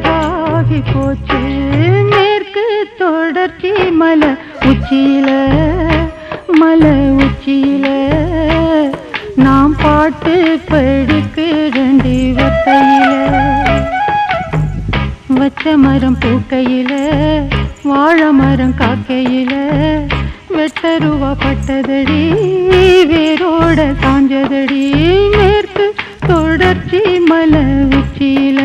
அழகாகி போச்சு மேற்கு தொடர்ச்சி மலை உச்சியில மலை உச்சியில நாம் பாட்டு படிக்கிறண்டி வத்தையில வச்ச மரம் பூக்கையில வாழை மரம் காக்கையில வெட்டருவா பட்டதடி வேரோட சாஞ்சதடி மேற்கு தொடர்ச்சி மலை உச்சியில